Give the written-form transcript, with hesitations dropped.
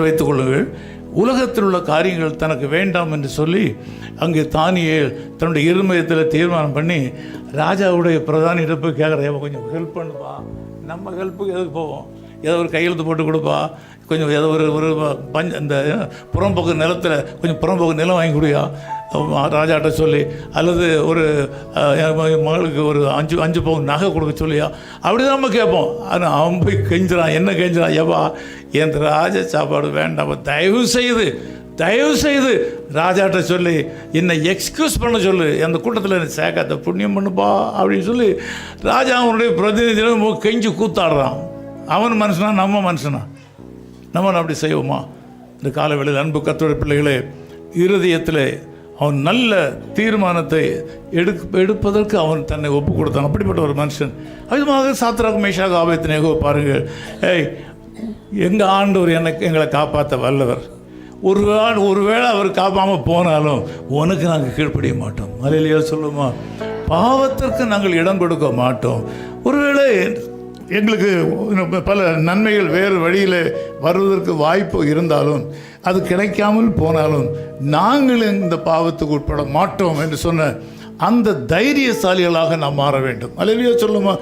வைத்துக் கொள்ளுங்கள். உலகத்தில் உள்ள காரியங்கள் தனக்கு வேண்டாம் என்று சொல்லி அங்கே தானியேல் தன்னுடைய இருமயத்தில் தீர்மானம் பண்ணி ராஜாவுடைய பிரதானியிடம் போய் கேட்குறேன், கொஞ்சம் ஹெல்ப் பண்ணுப்பா, நம்ம ஹெல்ப்புக்கு எதுக்கு போவோம், ஏதோ ஒரு கையெழுத்து போட்டு கொடுப்பா, கொஞ்சம் ஏதோ ஒரு இந்த புறம்போக்கு நிலத்தில் கொஞ்சம் புறம்போக்கு நிலம் வாங்கி கொடுயா ராஜாட்ட சொல்லி, அல்லது ஒரு மகளுக்கு ஒரு அஞ்சு பவுன் நகை கொடுக்க சொல்லியா, அப்படி தான் நம்ம கேட்போம். ஆனால் அவன் போய் கெஞ்சுறான், என்ன கெஞ்சுறான், ஏப்பா என் ராஜ சாப்பாடு வேண்டாம், தயவு செய்து ராஜாட்ட சொல்லி என்னை எக்ஸ்கியூஸ் பண்ண சொல்லு, அந்த கூட்டத்தில் என்னை சேர்க்காத புண்ணியம் பண்ணுப்பா அப்படின்னு சொல்லி ராஜா அவனுடைய பிரதிநிதியிடம் கெஞ்சு கூத்தாடுறான். அவன் மனுஷனா, நம்ம மனுஷனா? நம்ம அப்படி செய்வோமா? இந்த காலவேளையில் அன்பு கர்த்தருடைய பிள்ளைகளே, இருதயத்தில் அவன் நல்ல தீர்மானத்தை எடுப்பதற்கு அவன் தன்னை ஒப்பு கொடுத்தான். அப்படிப்பட்ட ஒரு மனுஷன். அதுமாக சாத்ராக் மேஷாக் ஆபேத்நேகோ பாருங்கள். எங்கள் ஆண்டவர் எங்களை காப்பாற்ற வல்லவர். ஒருவேளை அவர் காப்பாமல் போனாலும் உனக்கு நாங்கள் கீழ்ப்படிய மாட்டோம். அல்லேலூயா சொல்லுமா? பாவத்திற்கு நாங்கள் இடம் கொடுக்க மாட்டோம். ஒருவேளை எங்களுக்கு பல நன்மைகள் வேறு வழியில் வருவதற்கு வாய்ப்பு இருந்தாலும், அது கிடைக்காமல் போனாலும் நாங்கள் இந்த பாவத்துக்கு உட்பட மாட்டோம் என்று சொன்ன அந்த தைரியசாலிகளாக நாம் மாற வேண்டும். அல்லேலூயா சொல்லுமா?